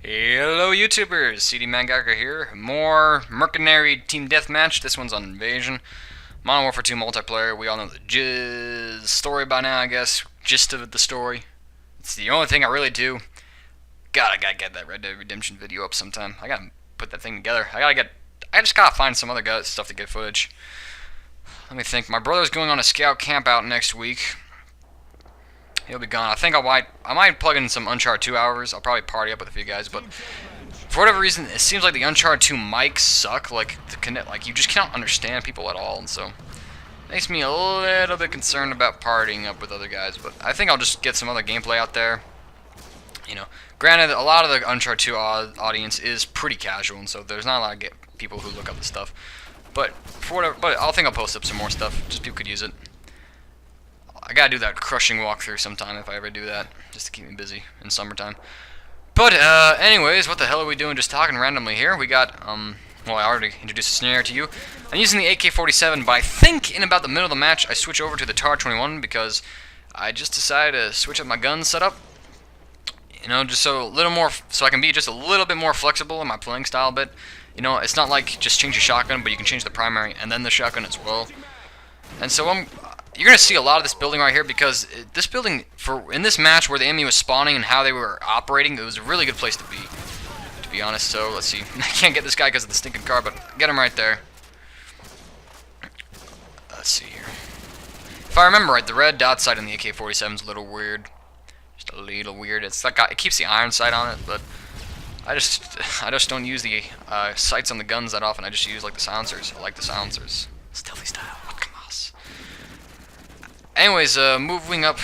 Hello YouTubers, CD Mangaka here. More Mercenary Team Deathmatch. This one's on Invasion. Modern Warfare 2 multiplayer. We all know the story by now, I guess. Gist of the story. It's the only thing I really do. God, I gotta get that Red Dead Redemption video up sometime. I gotta put that thing together. I just gotta find some other stuff to get footage. Let me think. My brother's going on a scout camp out next week. He'll be gone. I think I might plug in some Uncharted 2 hours. I'll probably party up with a few guys, but for whatever reason, it seems like the Uncharted 2 mics suck. Like you just can't understand people at all, and so it makes me a little bit concerned about partying up with other guys. But I think I'll just get some other gameplay out there. You know, granted, a lot of the Uncharted 2 audience is pretty casual, and so there's not a lot of people who look up the stuff. But I think I'll post up some more stuff. Just people could use it. I gotta do that crushing walkthrough sometime if I ever do that, just to keep me busy in summertime. But anyways, what the hell are we doing? Just talking randomly here. We got well, I already introduced the scenario to you. I'm using the AK-47, but I think in about the middle of the match I switch over to the TAR-21 because I just decided to switch up my gun setup. You know, just so I can be just a little bit more flexible in my playing style a bit. You know, it's not like just change your shotgun, but you can change the primary and then the shotgun as well. And so you're going to see a lot of this building right here because this building, in this match where the enemy was spawning and how they were operating, it was a really good place to be honest. So, let's see. I can't get this guy because of the stinking car, but get him right there. Let's see here. If I remember right, the red dot sight on the AK-47 is a little weird. Just a little weird. It's like it keeps the iron sight on it, but I just don't use the sights on the guns that often. I just use like the silencers. I like the silencers. Stealthy style. Anyways, moving up,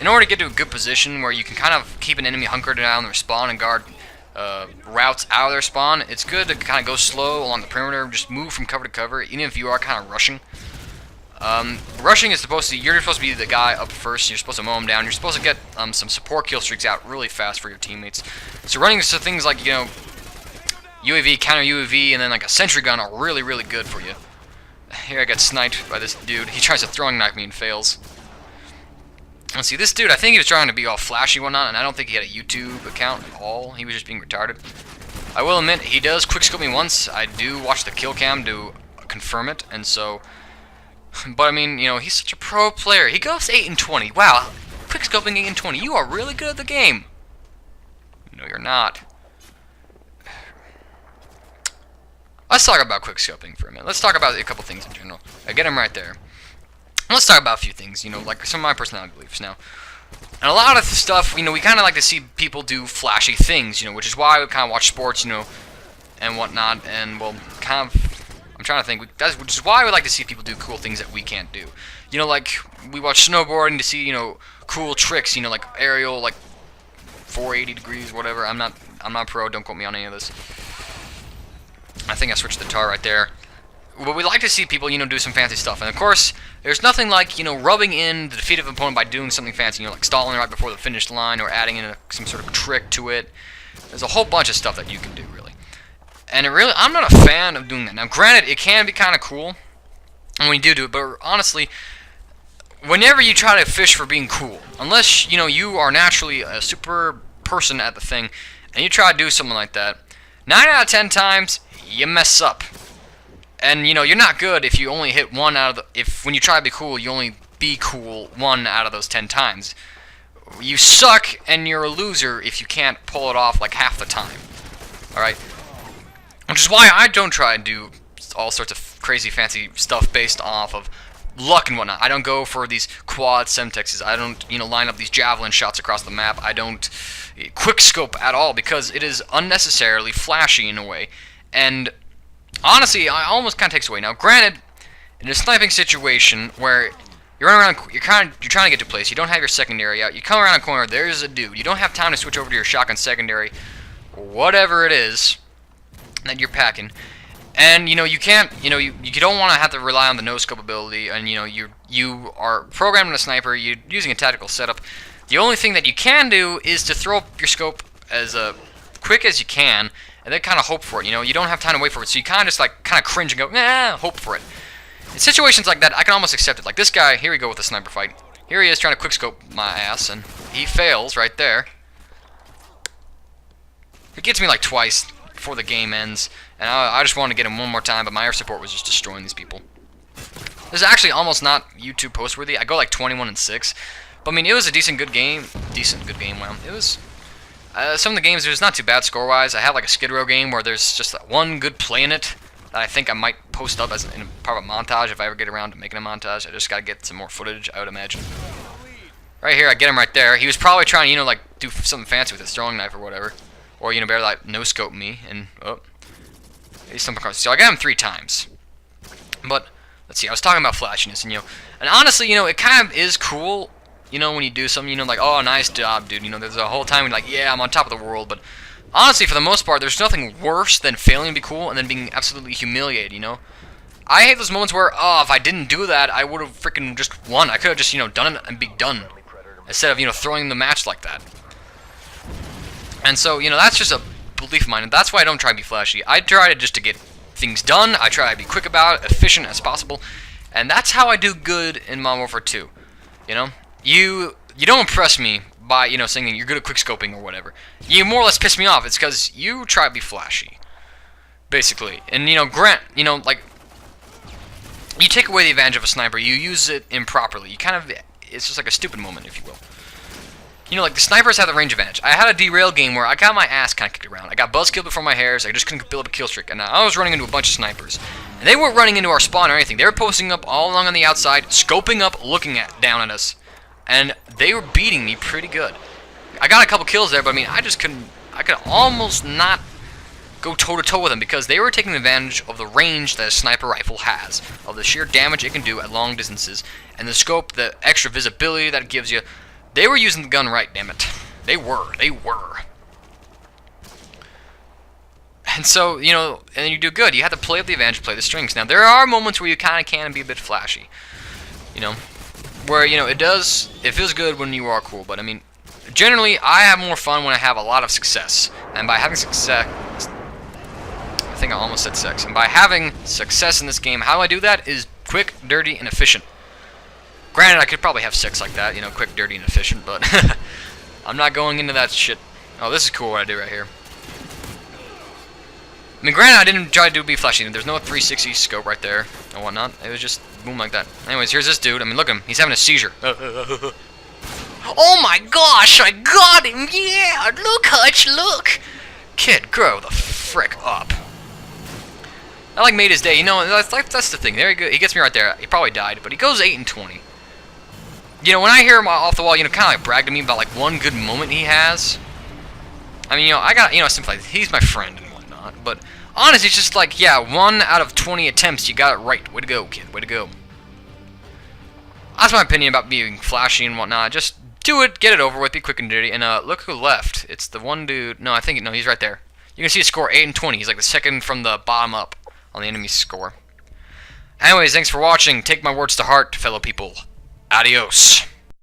in order to get to a good position where you can kind of keep an enemy hunkered down their spawn and guard routes out of their spawn, it's good to kind of go slow along the perimeter, just move from cover to cover, even if you are kind of rushing. Rushing is you're supposed to be the guy up first, you're supposed to mow them down, you're supposed to get some support kill streaks out really fast for your teammates. So running into things like, you know, UAV, counter UAV, and then like a sentry gun are really, really good for you. Here I got sniped by this dude. He tries to throwing knife me and fails. Let's see, this dude, I think he was trying to be all flashy and whatnot, and I don't think he had a YouTube account at all. He was just being retarded. I will admit, he does quickscope me once. I do watch the kill cam to confirm it, and so... But I mean, you know, he's such a pro player. He goes 8 and 20. Wow, quickscoping 8 and 20. You are really good at the game. No, you're not. Let's talk about quickscoping for a minute. Let's talk about a couple things in general. I get him right there. Let's talk about a few things, you know, like some of my personality beliefs now. And a lot of stuff, you know, we kind of like to see people do flashy things, you know, which is why we kind of watch sports, you know, and whatnot. And, well, kind of, I'm trying to think, which is why we like to see people do cool things that we can't do. You know, like, we watch snowboarding to see, you know, cool tricks, you know, like aerial, like 480 degrees, whatever. I'm not pro, don't quote me on any of this. I think I switched the tar right there. But we like to see people, you know, do some fancy stuff. And of course, there's nothing like, you know, rubbing in the defeat of an opponent by doing something fancy, you know, like stalling right before the finish line or adding in some sort of trick to it. There's a whole bunch of stuff that you can do, really. And I'm not a fan of doing that. Now, granted, it can be kind of cool when you do it, but honestly, whenever you try to fish for being cool, unless, you know, you are naturally a super person at the thing, and you try to do something like that, 9 out of 10 times, you mess up. And, you know, you're not good if you only hit one out of when you try to be cool, you only be cool 1 out of those 10 times. You suck, and you're a loser if you can't pull it off, like, half the time. Alright? Which is why I don't try and do all sorts of crazy fancy stuff based off of luck and whatnot. I don't go for these quad semtexes. I don't, you know, line up these javelin shots across the map. I don't quickscope at all because it is unnecessarily flashy in a way. And honestly, it almost kind of takes away. Now, granted, in a sniping situation where you're running around, you're trying to get to a place, you don't have your secondary out, you come around a corner, there's a dude, you don't have time to switch over to your shotgun secondary, whatever it is that you're packing, and you know you can't, you know you don't want to have to rely on the no scope ability, and you know you are programming a sniper, you're using a tactical setup. The only thing that you can do is to throw up your scope as quick as you can. And then kind of hope for it, you know, you don't have time to wait for it, so you kind of just like, kind of cringe and go, nah, hope for it. In situations like that, I can almost accept it. Like this guy, here we go with the sniper fight. Here he is trying to quickscope my ass, and he fails right there. He gets me like twice before the game ends, and I just wanted to get him one more time, but my air support was just destroying these people. This is actually almost not YouTube post-worthy. I go like 21-6, but I mean, it was a decent good game. Wow. It was... some of the games, it was not too bad score-wise. I had like a Skid Row game where there's just that one good play in it that I think I might post up as in a part of a montage if I ever get around to making a montage. I just gotta get some more footage, I would imagine. Right here, I get him right there. He was probably trying to, you know, like, do something fancy with his throwing knife or whatever. Or, you know, better like no-scope me, and, oh. He's something across. So I got him 3 times. But, let's see, I was talking about flashiness, and, you know, and honestly, you know, it kind of is cool, you know, when you do something, you know, like, oh, nice job, dude. You know, there's a whole time when you're like, yeah, I'm on top of the world, but honestly, for the most part, there's nothing worse than failing to be cool and then being absolutely humiliated, you know? I hate those moments where, oh, if I didn't do that, I would have freaking just won. I could have just, you know, done it and be done. Instead of, you know, throwing the match like that. And so, you know, that's just a belief of mine, and that's why I don't try to be flashy. I try to just to get things done. I try to be quick about it, efficient as possible, and that's how I do good in Modern Warfare 2. You know, you don't impress me by, you know, saying that you're good at quickscoping or whatever. You more or less piss me off. It's because you try to be flashy, basically. And, you know, you know, like, you take away the advantage of a sniper. You use it improperly. You kind of, it's just like a stupid moment, if you will. You know, like, the snipers have the range advantage. I had a derail game where I got my ass kind of kicked around. I got buzzkilled before my hairs. I just couldn't build up a kill streak. And I was running into a bunch of snipers. And they weren't running into our spawn or anything. They were posting up all along on the outside, scoping up, looking down at us. And they were beating me pretty good. I got a couple kills there, but I mean, I just couldn't... I could almost not go toe-to-toe with them because they were taking advantage of the range that a sniper rifle has, of the sheer damage it can do at long distances, and the scope, the extra visibility that it gives you. They were using the gun right, damn it. They were. And so, you know, and you do good. You have to play up the advantage, play the strings. Now, there are moments where you kind of can be a bit flashy, you know, where, you know, it feels good when you are cool, but I mean, generally, I have more fun when I have a lot of success. And by having success, I think I almost said sex. And by having success in this game, how I do that is quick, dirty, and efficient. Granted, I could probably have sex like that, you know, quick, dirty, and efficient, but I'm not going into that shit. Oh, this is cool what I do right here. I mean, granted, I didn't try to be flashy. There's no 360 scope right there and whatnot. It was just boom like that. Anyways, here's this dude. I mean, look at him. He's having a seizure. Oh my gosh, I got him! Yeah, look, Hutch, look! Kid, grow the frick up. I like made his day. You know, that's the thing. There he goes. He gets me right there. He probably died, but he goes 8-20. You know, when I hear him off the wall, you know, kind of like brag to me about like one good moment he has. I mean, you know, I got, you know, sympathize. He's my friend and whatnot, but honestly, it's just like, yeah, 1 out of 20 attempts, you got it right. Way to go, kid. Way to go. That's my opinion about being flashy and whatnot. Just do it, get it over with, be quick and dirty. And look who left. It's the one dude. No, I think no, he's right there. You can see his score 8-20. He's like the second from the bottom up on the enemy's score. Anyways, thanks for watching. Take my words to heart, fellow people. Adios.